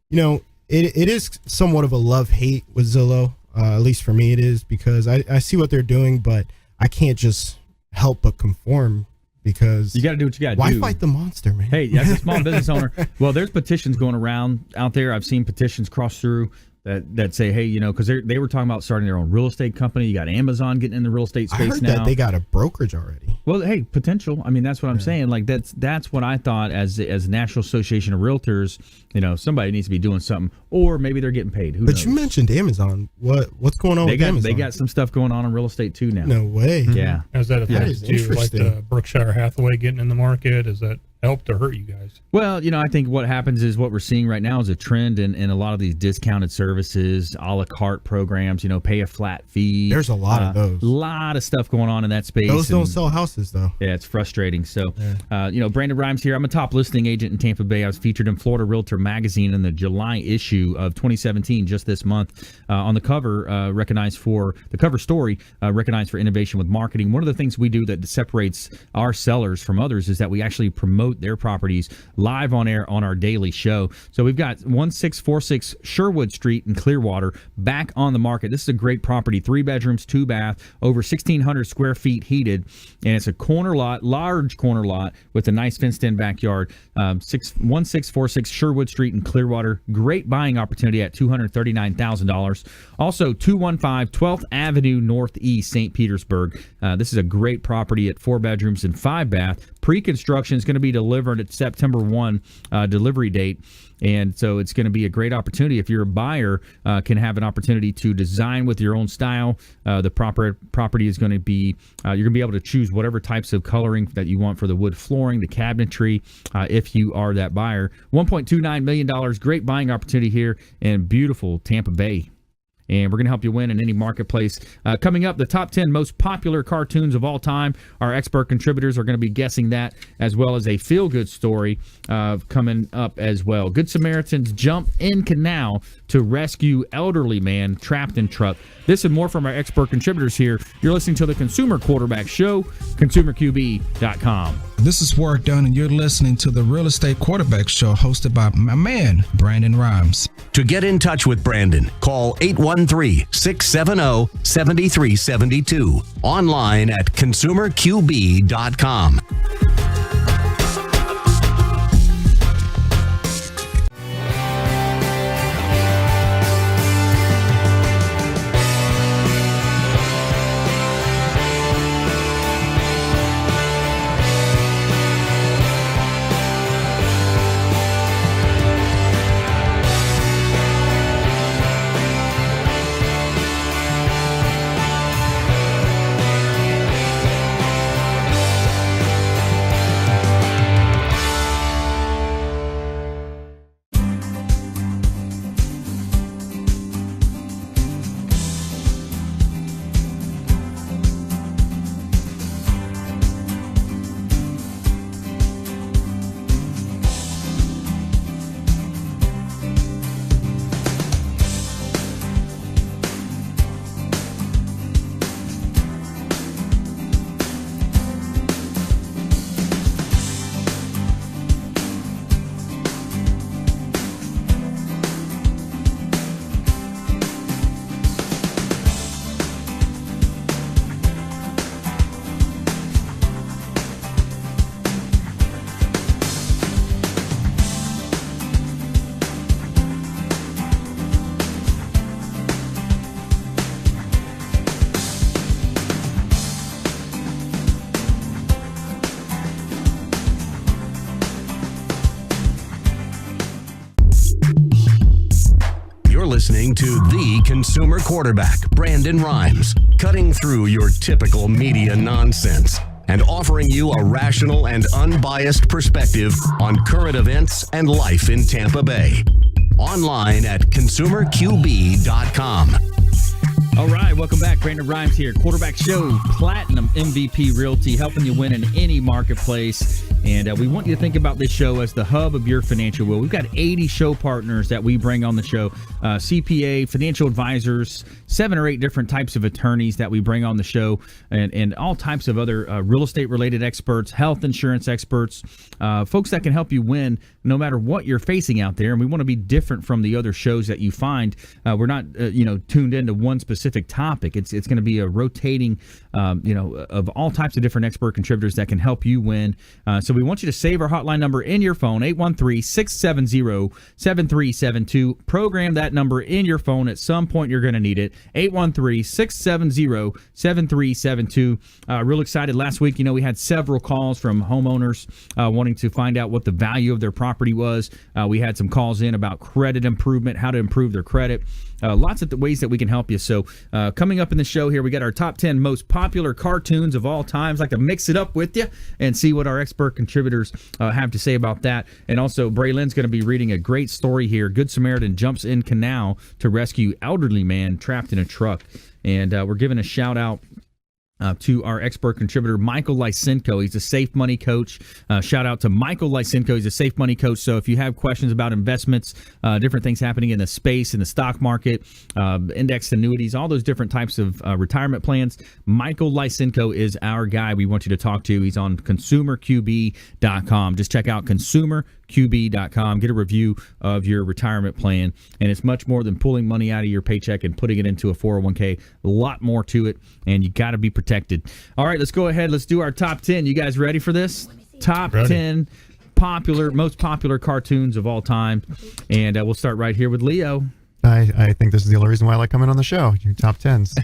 you know, it is somewhat of a love-hate with Zillow. At least for me it is, because I see what they're doing, but I can't just help but conform, because you got to do what you got to do. Why fight the monster, man? Hey, as a small business owner, well, there's petitions going around out there. I've seen petitions cross through that say, hey, you know, because they were talking about starting their own real estate company. You got Amazon getting in the real estate space now. I heard that they got a brokerage already. Well, hey, potential. I mean, that's what I'm saying. Like that's what I thought as National Association of Realtors. You know, somebody needs to be doing something, or maybe they're getting paid. Who knows? You mentioned Amazon. What's going on with Amazon? They got some stuff going on in real estate too now. No way. Yeah. Is that affected you, like the Berkshire Hathaway getting in the market? Is that help to hurt you guys? Well, I think what happens is what we're seeing right now is a trend in a lot of these discounted services, a la carte programs, pay a flat fee. There's a lot of those. A lot of stuff going on in that space. Those don't sell houses, though. Yeah, it's frustrating. So, Brandon Rhymes here. I'm a top listing agent in Tampa Bay. I was featured in Florida Realtor Magazine in the July issue of 2017, just this month. On the cover, recognized for the cover story, recognized for innovation with marketing. One of the things we do that separates our sellers from others is that we actually promote their properties live on air on our daily show. So we've got 1646 Sherwood Street in Clearwater back on the market. This is a great property, 3 bedrooms, 2 bath, over 1,600 square feet heated, and it's a corner lot, large corner lot with a nice fenced-in backyard. 1646 Sherwood Street in Clearwater. Great buying opportunity at $239,000. Also, 215 12th Avenue Northeast, St. Petersburg. This is a great property at 4 bedrooms and 5 bath. Pre-construction is going to be delivered at September 1 delivery date. And so it's going to be a great opportunity. If you're a buyer, can have an opportunity to design with your own style. The property is going to be, you're going to be able to choose whatever types of coloring that you want for the wood flooring, the cabinetry, if you are that buyer. $1.29 million, great buying opportunity here in beautiful Tampa Bay. And we're going to help you win in any marketplace. Coming up, the top 10 most popular cartoons of all time. Our expert contributors are going to be guessing that, as well as a feel-good story coming up as well. Good Samaritans jump in canal to rescue elderly man trapped in truck. This and more from our expert contributors here. You're listening to the Consumer Quarterback Show, ConsumerQB.com. This is Ward Dunn, and you're listening to the Real Estate Quarterback Show hosted by my man, Brandon Rhymes. To get in touch with Brandon, call 813-670-7372. Online at ConsumerQB.com. Listening to the Consumer Quarterback, Brandon Rhymes, cutting through your typical media nonsense and offering you a rational and unbiased perspective on current events and life in Tampa Bay. Online at ConsumerQB.com. All right, welcome back. Brandon Rhymes here. Quarterback Show, Platinum MVP Realty, helping you win in any marketplace. And we want you to think about this show as the hub of your financial will. We've got 80 show partners that we bring on the show. CPA, financial advisors, 7 or 8 different types of attorneys that we bring on the show, and all types of other real estate-related experts, health insurance experts, folks that can help you win no matter what you're facing out there. And we want to be different from the other shows that you find. We're not, tuned into one specific topic. It's going to be a rotating, of all types of different expert contributors that can help you win. So we want you to save our hotline number in your phone, 813-670-7372. Program that number in your phone. At some point, you're going to need it. 813-670-7372. Real excited. Last week, we had several calls from homeowners wanting to find out what the value of their property was. We had some calls in about credit improvement, how to improve their credit. lots of ways that we can help you. So coming up in the show here, we got our top 10 most popular cartoons of all times. Like to mix it up with you and see what our expert contributors have to say about that. And also, Braylon's going to be reading a great story here. Good Samaritan jumps in canal to rescue elderly man trapped in a truck. And we're giving a shout out to our expert contributor, Michael Lysenko. He's a safe money coach. Shout out to Michael Lysenko. He's a safe money coach. So if you have questions about investments, different things happening in the space, in the stock market, indexed annuities, all those different types of retirement plans, Michael Lysenko is our guy we want you to talk to. He's on consumerqb.com. Just check out consumerqb.com. Get a review of your retirement plan. And it's much more than pulling money out of your paycheck and putting it into a 401k. A lot more to it, and you got to be protected. All right, let's go ahead. Let's do our top 10. You guys ready for this? Top 10 most popular cartoons of all time. And we'll start right here with Leo. I think this is the only reason why I like coming on the show. Your top 10s.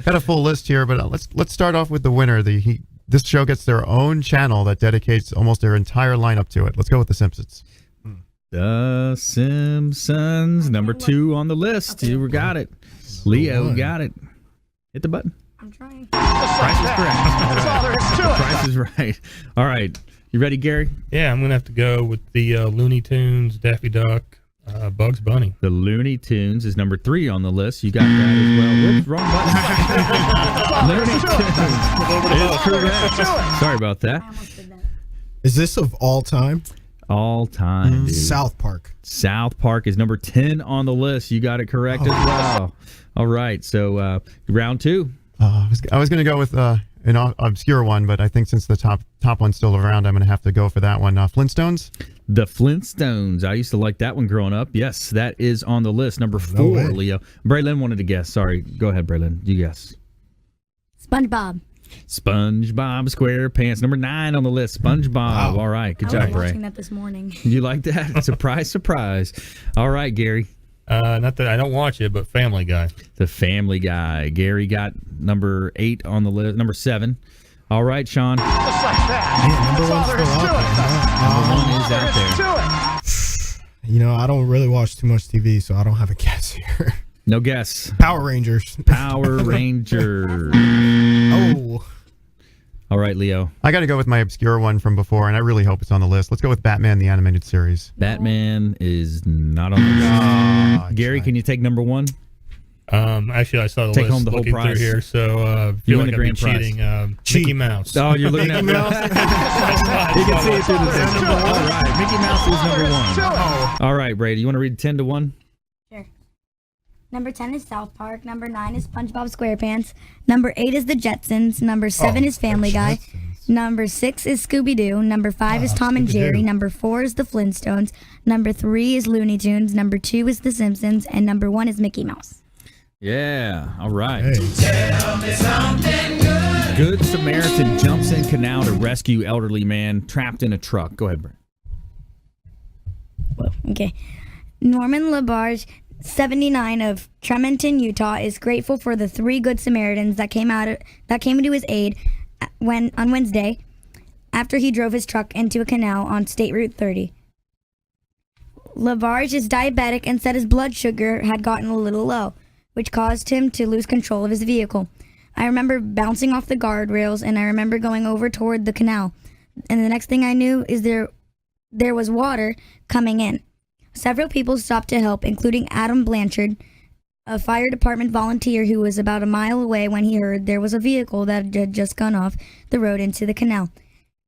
Got a full list here, but let's start off with the winner. This show gets their own channel that dedicates almost their entire lineup to it. Let's go with The Simpsons. The Simpsons, number 2 on the list. You got it. Leo got it. Hit the button. I'm trying. Price is correct. The price is right. All right. You ready, Gary? Yeah, I'm going to have to go with the Looney Tunes, Daffy Duck, Bugs Bunny. The Looney Tunes is number 3 on the list. You got that as well. Whoops, wrong button. Looney Tunes is correct. Sorry about that. I almost did that. Is this of all time? All time, dude. South Park. South Park is number 10 on the list. You got it correct as well. All right, so round 2. I was going to go with an obscure one, but I think since the top one's still around, I'm going to have to go for that one. Flintstones? The Flintstones. I used to like that one growing up. Yes, that is on the list. Number 4, Leo. Braylon wanted to guess. Sorry. Go ahead, Braylon. You guess. SpongeBob. SpongeBob SquarePants. Number 9 on the list. SpongeBob. Wow. All right. Good I job, was Bray. watching that this morning. You like that? Surprise, surprise. All right, Gary. Not that I don't watch it, but Family Guy. The Family Guy. Gary got number 8 on the list. Number 7. All right, Sean. Number 1's still out there. Number 1 is out there. You know, I don't really watch too much TV, so I don't have a guess here. No guess. Power Rangers. Power Rangers. Oh. All right, Leo. I got to go with my obscure one from before, and I really hope it's on the list. Let's go with Batman, the animated series. Batman is not on the list. Gary, can you take number 1? Actually, I saw the Take list home the whole looking prize. through here, so You feel win like the I've been grand prize. cheating. Mickey Mouse. Oh, you're looking at Mickey Mouse. You can see it through the system. All right, Mickey Mouse is number 1. All right, Brady, you want to read 10 to 1? Sure. Number 10 is South Park. Number 9 is SpongeBob SquarePants. Number 8 is The Jetsons. Number 7 is Family Guy. Number 6 is Scooby-Doo. Number 5 is Tom and Jerry. Number 4 is The Flintstones. Number 3 is Looney Tunes. Number 2 is The Simpsons. And number 1 is Mickey Mouse. Yeah, all right. Hey. Tell me something good. Good Samaritan jumps in canal to rescue elderly man trapped in a truck. Go ahead, Brent. Whoa, okay. Norman Labarge, 79 of Tremonton, Utah, is grateful for the 3 good Samaritans that came to his aid on Wednesday after he drove his truck into a canal on State Route 30. Labarge is diabetic and said his blood sugar had gotten a little low, which caused him to lose control of his vehicle. I remember bouncing off the guardrails, and I remember going over toward the canal. And the next thing I knew is there was water coming in. Several people stopped to help, including Adam Blanchard, a fire department volunteer who was about a mile away when he heard there was a vehicle that had just gone off the road into the canal.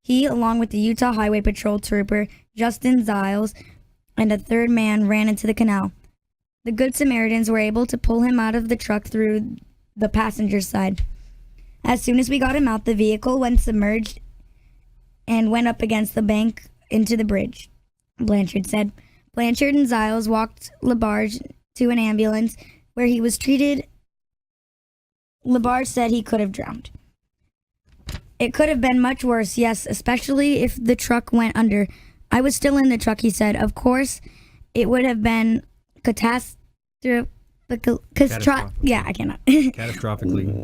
He, along with the Utah Highway Patrol trooper, Justin Ziles, and a third man ran into the canal. The Good Samaritans were able to pull him out of the truck through the passenger side. As soon as we got him out, the vehicle went submerged and went up against the bank into the bridge, Blanchard said. Blanchard and Ziles walked Labarge to an ambulance where he was treated. Labarge said he could have drowned. It could have been much worse, yes, especially if the truck went under. I was still in the truck, he said. Of course, it would have been catastrophically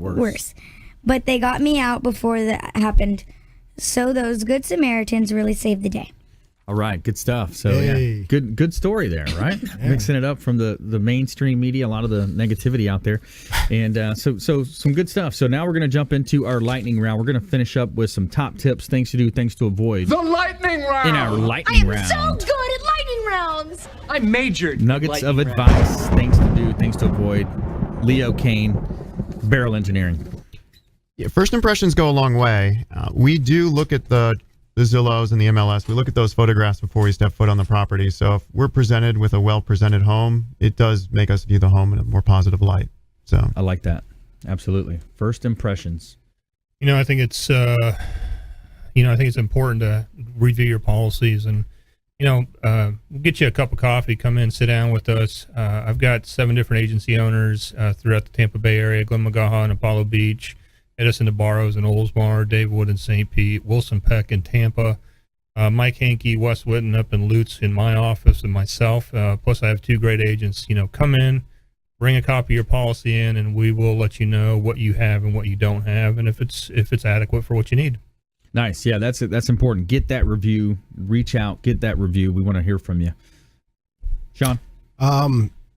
worse. But they got me out before that happened. So those Good Samaritans really saved the day. All right, good stuff. So Hey. yeah, good story there, right? Mixing it up from the mainstream media, a lot of the negativity out there, and so some good stuff. So now we're going to jump into our lightning round. We're going to finish up with some top tips, things to do, things to avoid. The lightning round. In our lightning round. So good at lightning rounds. I majored. Nuggets of advice, things to do, things to avoid. Leo Cannyn, Beryl Engineering. Yeah, first impressions go a long way. We do look at the Zillows and the MLS. We look at those photographs before we step foot on the property. So if we're presented with a well-presented home, it does make us view the home in a more positive light. So I like that. Absolutely. First impressions. I think it's important to review your policies and, we'll get you a cup of coffee, come in, sit down with us. I've got 7 different agency owners throughout the Tampa Bay area, Glen Magaha and Apollo Beach, Edison de Barros in Oldsmar, Dave Wood in St. Pete, Wilson Peck in Tampa, Mike Hankey, Wes Witten up in Lutz in my office, and myself. Plus I have 2 great agents. Come in, bring a copy of your policy in, and we will let you know what you have and what you don't have, and if it's adequate for what you need. Nice. Yeah, that's important. Get that review. Reach out. Get that review. We want to hear from you. Sean?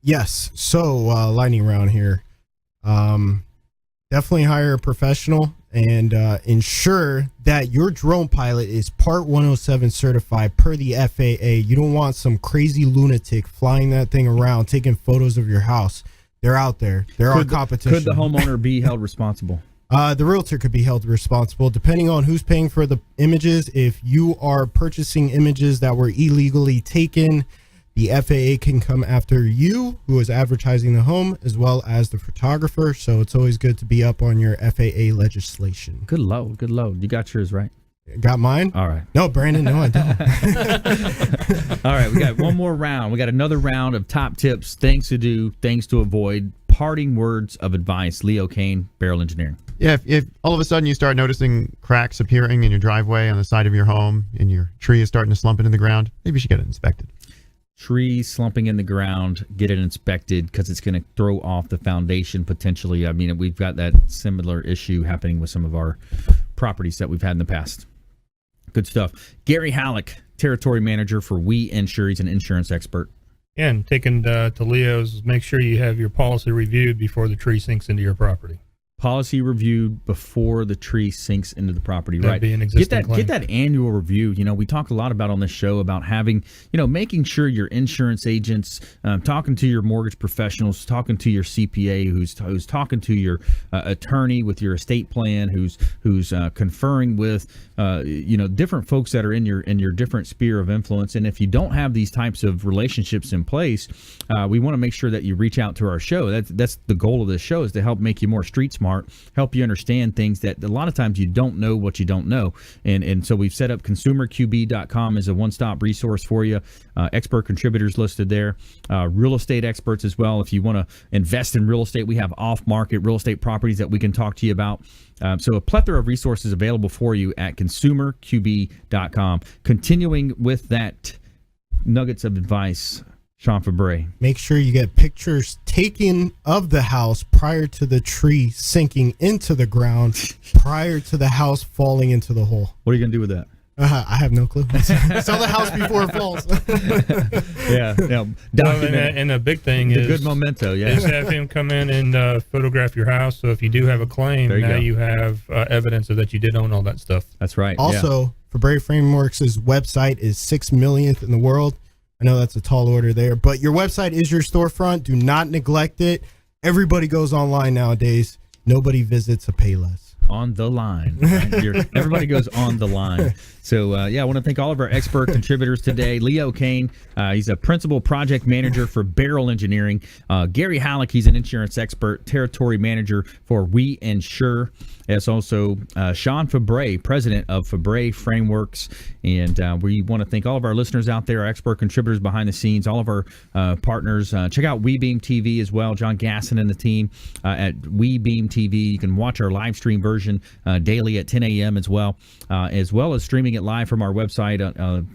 Yes. So, lightning round here. Definitely hire a professional and ensure that your drone pilot is Part 107 certified per the FAA. You don't want some crazy lunatic flying that thing around, taking photos of your house. They're out there. There are competition. Could the homeowner be held responsible? The realtor could be held responsible depending on who's paying for the images. If you are purchasing images that were illegally taken, the FAA can come after you, who is advertising the home, as well as the photographer. So it's always good to be up on your FAA legislation. Good load. Good load. You got yours right. Got mine? All right. No, Brandon, no, I don't. All right, we got one more round. We got another round of top tips, things to do, things to avoid, parting words of advice. Leo Cannyn, Beryl Engineering. yeah, if all of a sudden you start noticing cracks appearing in your driveway on the side of your home and your tree is starting to slump into the ground, maybe you should get it inspected. Tree slumping in the ground, get it inspected because it's going to throw off the foundation potentially. I mean, we've got that similar issue happening with some of our properties that we've had in the past. Good stuff. Gary Hallock, territory manager for WeInsure. He's an insurance expert. Yeah, and taken to Leo's, make sure you have your policy reviewed before the tree sinks into your property. Policy reviewed before the tree sinks into the property. That'd right. be an existing claim. Get that annual review. We talk a lot about on this show about having, making sure your insurance agents, talking to your mortgage professionals, talking to your CPA, who's talking to your attorney with your estate plan, who's conferring with, different folks that are in your different sphere of influence. And if you don't have these types of relationships in place, we want to make sure that you reach out to our show. That's the goal of this show, is to help make you more street smart. Help you understand things that a lot of times you don't know what you don't know. And so we've set up consumerqb.com as a one-stop resource for you. Expert contributors listed there. Real estate experts as well. If you want to invest in real estate, we have off-market real estate properties that we can talk to you about. So a plethora of resources available for you at consumerqb.com. Continuing with that nuggets of advice, Sean Febre. Make sure you get pictures taken of the house prior to the tree sinking into the ground, prior to the house falling into the hole. What are you going to do with that? I have no clue. Sell the house before it falls. Yeah. Document. And the big thing is good memento. Yeah. Is have him come in and photograph your house. So if you do have a claim, you have evidence that you did own all that stuff. That's right. Also, Febre Frameworks' website is 6 millionth in the world. I know that's a tall order there, but your website is your storefront. Do not neglect it. Everybody goes online nowadays. Nobody visits a Payless. On the line. Right? Everybody goes on the line. So, I want to thank all of our expert contributors today. Leo Cannyn, he's a principal project manager for Beryl Engineering. Gary Hallock, he's an insurance expert, territory manager for WeInsure. It's also Sean Febre, president of Febre Frameworks. And we want to thank all of our listeners out there, our expert contributors behind the scenes, all of our partners. Check out WeBeam TV as well. John Gasson and the team at WeBeam TV. You can watch our live stream version version daily at 10 a.m. as well as streaming it live from our website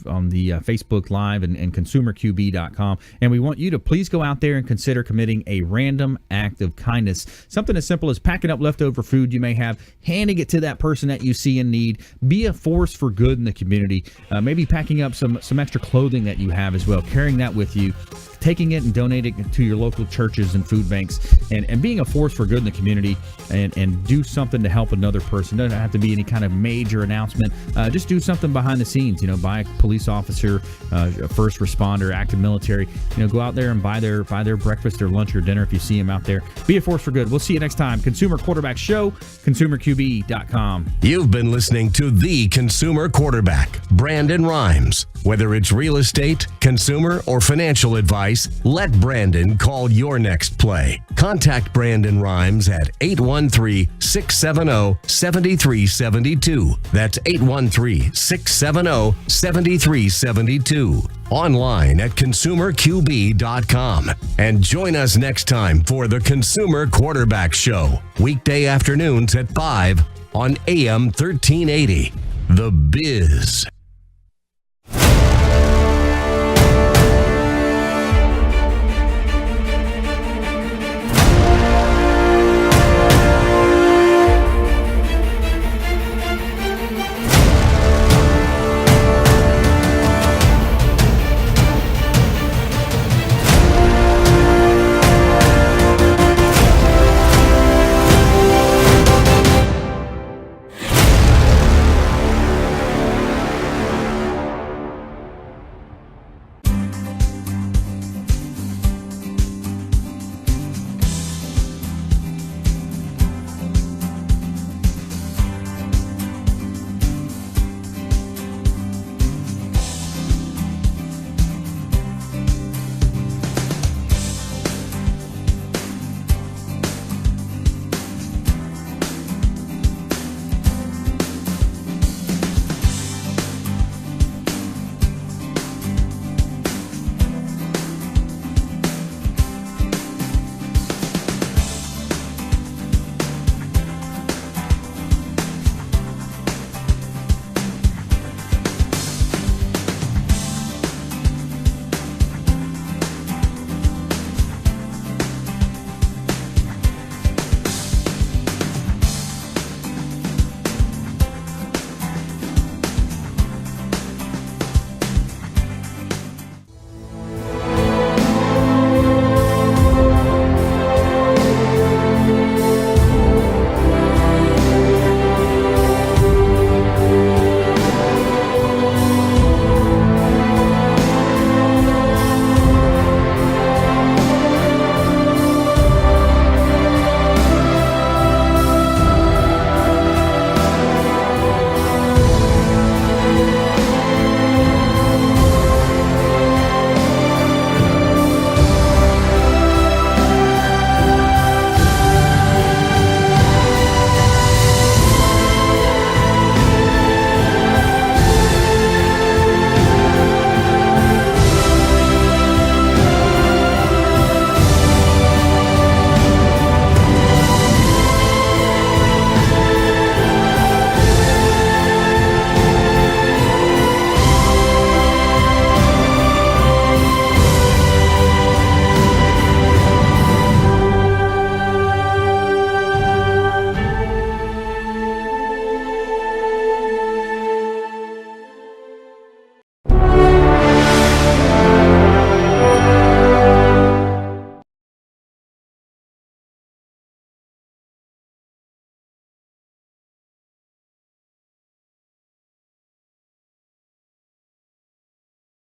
on the Facebook Live and consumerqb.com. And we want you to please go out there and consider committing a random act of kindness. Something as simple as packing up leftover food you may have, handing it to that person that you see in need. Be a force for good in the community. Maybe packing up some extra clothing that you have as well, carrying that with you, taking it and donating it to your local churches and food banks, and being a force for good in the community, and do something to help another person. Doesn't have to be any kind of major announcement. Just do something behind the scenes. Buy a police officer, a first responder, active military. Go out there and buy their breakfast or lunch or dinner if you see them out there. Be a force for good. We'll see you next time. Consumer Quarterback Show, consumerqb.com. You've been listening to The Consumer Quarterback, Brandon Rhymes. Whether it's real estate, consumer, or financial advice, let Brandon call your next play. Contact Brandon Rhymes at 813-670-7372. That's 813-670-7372. Online at consumerqb.com. And join us next time for the Consumer Quarterback Show, weekday afternoons at 5 on AM 1380. The Biz.